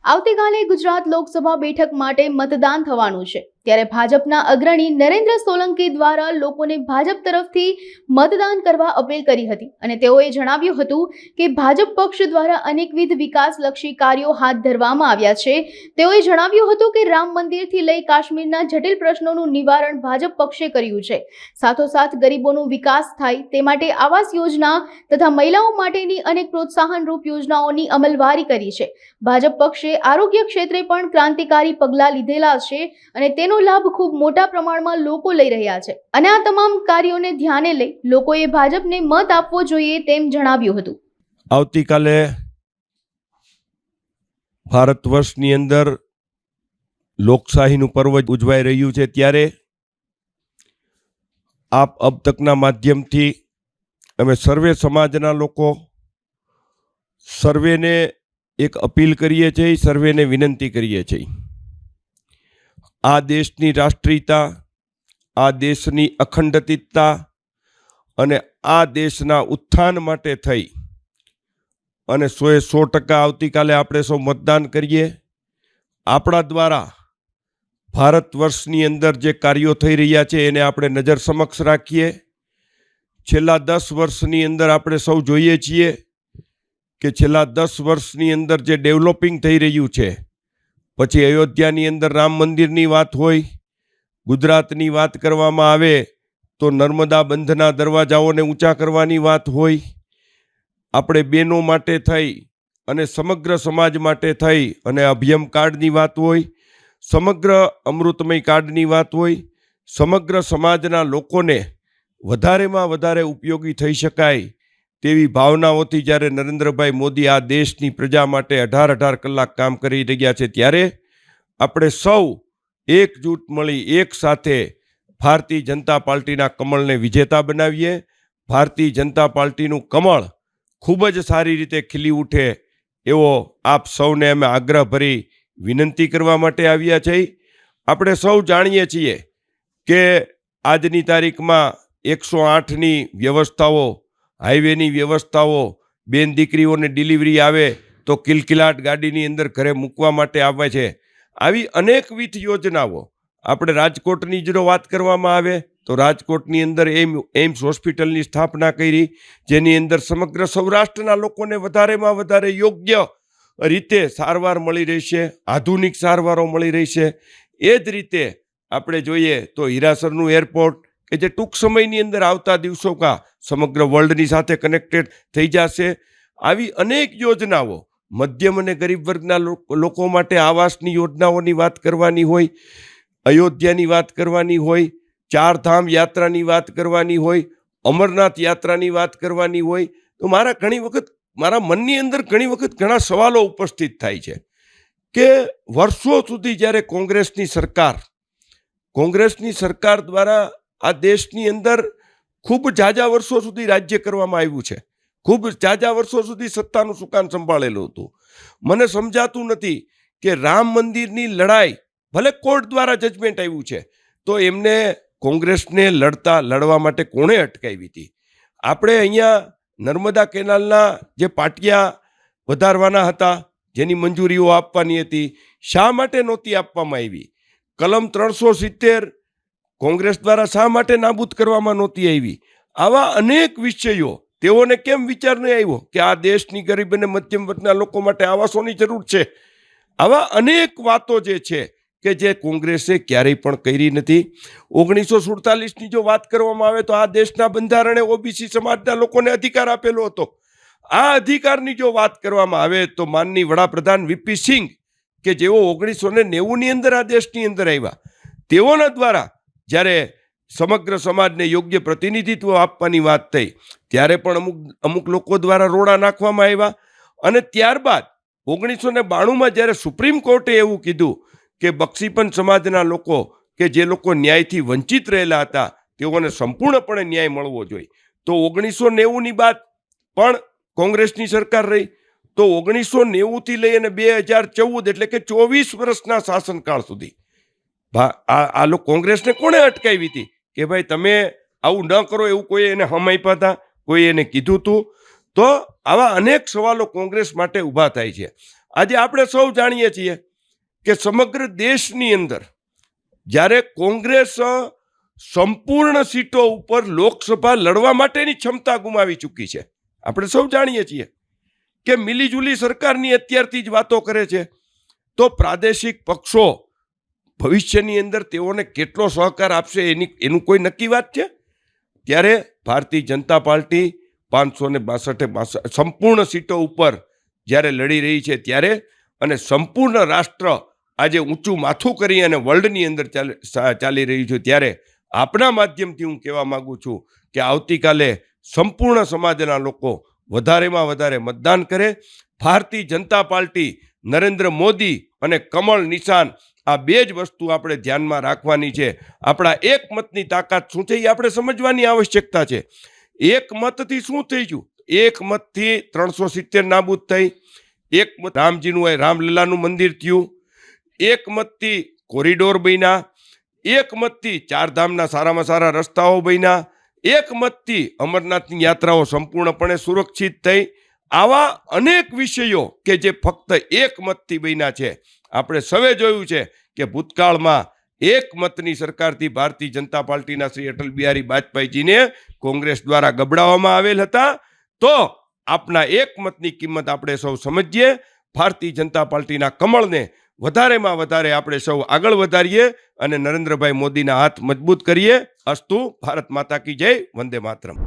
આવતીકાલે ગુજરાત લોકસભા બેઠક માટે મતદાન થવાનું છે ત્યારે ભાજપના અગ્રણી નરેન્દ્ર સોલંકી દ્વારા લોકોને ભાજપ તરફથી મતદાન કરવા અપીલ કરી હતી અને તેઓએ જણાવ્યું હતું કે ભાજપ પક્ષ દ્વારા અનેકવિધ વિકાસલક્ષી કાર્યો હાથ ધરવામાં આવ્યા છે। તેઓએ જણાવ્યું હતું કે રામ મંદિરથી લઈ કાશ્મીરના જટિલ પ્રશ્નોનું નિવારણ ભાજપ પક્ષે કર્યું છે। સાથોસાથ ગરીબોનો વિકાસ થાય તે માટે આવાસ યોજના તથા મહિલાઓ માટેની અનેક પ્રોત્સાહનરૂપ યોજનાઓની અમલવારી કરી છે। ભાજપ પક્ષે આરોગ્ય ક્ષેત્રે પણ ક્રાંતિકારી પગલાં લીધેલા છે અને તેનો લાભ ખૂબ મોટા પ્રમાણમાં લોકો લઈ રહ્યા છે અને આ તમામ કાર્યોને ધ્યાને લઈ લોકોએ ભાજપને મત આપવો જોઈએ તેમ જણાવ્યું હતું। આવતીકાલે ભારત વર્ષની અંદર લોકશાહીનું પર્વ ઉજવાઈ રહ્યું છે ત્યારે આપ અબ તકના માધ્યમથી અમે સર્વે સમાજના લોકો સર્વેને એક અપીલ કરીએ છીએ, સર્વેને વિનંતી કરીએ છીએ। આ દેશની રાષ્ટ્રીયતા, આ દેશની અખંડિતતા અને આ દેશના ઉત્થાન માટે થઈ અને 100% આવતીકાલે આપણે સૌ મતદાન કરીએ। આપણા દ્વારા ભારત વર્ષની અંદર જે કાર્યો થઈ રહ્યા છે એને આપણે નજર સમક્ષ રાખીએ। છેલ્લા 10 વર્ષની અંદર આપણે સૌ જોઈએ છીએ કે છેલ્લા 10 વર્ષની અંદર જે ડેવલપિંગ થઈ રહ્યું છે, પછી અયોધ્યાની અંદર રામ મંદિરની વાત હોય, ગુજરાતની વાત કરવામાં આવે તો નર્મદા બંધના દરવાજાઓને ઊંચા કરવાની વાત હોય, આપણે બહેનો માટે થઈ અને સમગ્ર સમાજ માટે થઈ અને અભિયમ કાર્ડની વાત હોય, સમગ્ર અમૃતમય કાર્ડની વાત હોય, સમગ્ર સમાજના લોકોને વધારેમાં વધારે ઉપયોગી થઈ શકાય તેવી ભાવનાઓથી જ્યારે નરેન્દ્રભાઈ મોદી આ દેશની પ્રજા માટે 18 કલાક કામ કરી રહ્યા છે ત્યારે આપણે સૌ એકજૂટ મળી એક સાથે ભારતીય જનતા પાર્ટીના કમળને વિજેતા બનાવીએ। ભારતીય જનતા પાર્ટીનું કમળ ખૂબ જ સારી રીતે ખીલી ઉઠે એવો આપ સૌને અમે આગ્રહભરી વિનંતી કરવા માટે આવ્યા છીએ। આપણે સૌ જાણીએ છીએ કે આજની તારીખમાં 108ની વ્યવસ્થાઓ, હાઈવેની વ્યવસ્થાઓ, બેન દીકરીઓને ડિલિવરી આવે તો કિલકિલાટ ગાડીની અંદર ઘરે મૂકવા માટે આવે છે। આવી અનેકવિધ યોજનાઓ, આપણે રાજકોટની જો વાત કરવામાં આવે તો રાજકોટની અંદર એમ્સ હોસ્પિટલની સ્થાપના કરી, જેની અંદર સમગ્ર સૌરાષ્ટ્રના લોકોને વધારેમાં વધારે યોગ્ય રીતે સારવાર મળી રહેશે, આધુનિક સારવારો મળી રહેશે। એ જ રીતે આપણે જોઈએ તો હીરાસરનું એરપોર્ટ કે જે ટૂંક સમયની અંદર આવતા દિવસોમાં સમગ્ર વર્લ્ડની સાથે કનેક્ટેડ થઈ જશે। આવી અનેક યોજનાઓ, મધ્યમ અને ગરીબ વર્ગના લોકો માટે આવાસની યોજનાઓની વાત કરવાની હોય, અયોધ્યાની વાત કરવાની હોય, 4 ધામ યાત્રાની વાત કરવાની હોય, અમરનાથ યાત્રાની વાત કરવાની હોય, તો મારા મનની અંદર ઘણી વખત ઘણા સવાલો ઉપસ્થિત થાય છે કે વર્ષો સુધી જ્યારે કોંગ્રેસની સરકાર દ્વારા આ દેશની અંદર ખૂબ ઝાઝા વર્ષો સુધી રાજ્ય કરવામાં આવ્યું છે, ખૂબ ઝાઝા વર્ષો સુધી સત્તાનું સુકાન સંભાળેલું હતું। મને સમજાતું નથી કે રામ મંદિરની લડાઈ ભલે કોર્ટ દ્વારા જજમેન્ટ આવ્યું છે તો એમને કોંગ્રેસને લડવા માટે કોણે અટકાવી હતી? આપણે અહીંયા નર્મદા કેનાલના જે પાટિયા વધારવાના હતા, જેની મંજૂરીઓ આપવાની હતી, શા માટે નહોતી આપવામાં આવી? કલમ 370 કોંગ્રેસ દ્વારા શા માટે નાબૂદ કરવામાં નહોતી આવી? આવા અનેક વિષયો તેઓને કેમ વિચાર નહીં આવ્યો કે આ દેશની ગરીબ અને મધ્યમ વર્ગના લોકો માટે આવાસોની જરૂર છે? આવા અનેક વાતો જે છે કે જે કોંગ્રેસે ક્યારેય પણ કરી નથી। 1947ની જો વાત કરવામાં આવે તો આ દેશના બંધારણે ઓબીસી સમાજના લોકોને અધિકાર આપેલો હતો। આ અધિકારની જો વાત કરવામાં આવે તો માનનીય વડાપ્રધાન વીપી સિંહ કે જેઓ 1990ની અંદર આ દેશની અંદર આવ્યા, તેઓના દ્વારા જ્યારે સમગ્ર સમાજને યોગ્ય પ્રતિનિધિત્વ આપવાની વાત થઈ ત્યારે પણ અમુક લોકો દ્વારા રોડા નાખવામાં આવ્યા અને ત્યારબાદ 1992માં જ્યારે સુપ્રીમ કોર્ટે એવું કીધું કે બક્ષીપંચ સમાજના લોકો કે જે લોકો ન્યાયથી વંચિત રહેલા હતા તેઓને સંપૂર્ણપણે ન્યાય મળવો જોઈએ, તો 1990ની બાદ પણ કોંગ્રેસની સરકાર રહી, તો 1990થી લઈ અને 2014 એટલે કે 24 વર્ષના શાસનકાળ સુધી આ લોકો કોંગ્રેસને કોણે અટકાવી હતી કે ભાઈ તમે આવું ન કરો? એવું કોઈ એને હમ આપ્યા હતા? કોઈ એને કીધું હતું? તો આવા અનેક સવાલો કોંગ્રેસ માટે ઊભા થાય છે। આજે આપણે સૌ જાણીએ છીએ કે સમગ્ર દેશની અંદર જ્યારે કોંગ્રેસ સંપૂર્ણ સીટો ઉપર લોકસભા લડવા માટેની ક્ષમતા ગુમાવી ચૂકી છે. આપણે સૌ જાણીએ છીએ કે મિલીજુલી સરકારની અત્યારથી જ વાતો કરે છે, તો પ્રાદેશિક પક્ષો ભવિષ્યની અંદર તેઓને કેટલો સહકાર આપશે એનું કોઈ નક્કી વાત છે? ત્યારે ભારતીય જનતા પાર્ટી 562 સંપૂર્ણ સીટો ઉપર જ્યારે લડી રહી છે ત્યારે, અને સંપૂર્ણ રાષ્ટ્ર આજે ઊંચું માથું કરી અને વર્લ્ડની અંદર ચાલી રહ્યું છે, ત્યારે આપણા માધ્યમથી હું કહેવા માગું છું કે આવતીકાલે સંપૂર્ણ સમાજના લોકો વધારેમાં વધારે મતદાન કરે. ભારતીય જનતા પાર્ટી, નરેન્દ્ર મોદી અને કમળ નિશાન, આ બે જ વસ્તુ આપણે ધ્યાનમાં રાખવાની છે. આપણા એક મતની તાકાત શું છે એ આપણે સમજવાની આવશ્યકતા છે. એક મતથી શું થઈ ગયું? એક મતથી 370 નાબૂદ થઈ, એક મત રામજીનું રામલલ્લાનું મંદિર થયું, એક મતથી કોરિડોર બન્યા, એક મતથી ચારધામના સારામાં સારા રસ્તાઓ બન્યા, એક મતથી અમરનાથની યાત્રાઓ સંપૂર્ણપણે સુરક્ષિત થઈ. આવા અનેક વિષયો કે જે ફક્ત એક મતથી બન્યા છે. આપણે સૌએ જોયું છે કે ભૂતકાળમાં એક મતની સરકારથી ભારતીય જનતા પાર્ટીના શ્રી અટલ બિહારી વાજપેયીજીને કોંગ્રેસ દ્વારા ગબડાવવામાં આવેલ હતા. તો આપના એક મતની કિંમત આપણે સૌ સમજીએ. ભારતીય જનતા પાર્ટીના કમળને વધારેમાં વધારે આપણે સૌ આગળ વધારીએ અને નરેન્દ્રભાઈ મોદીના હાથ મજબૂત કરીએ. અસ્તુ. ભારત માતા કી જય. વંદે માતરમ.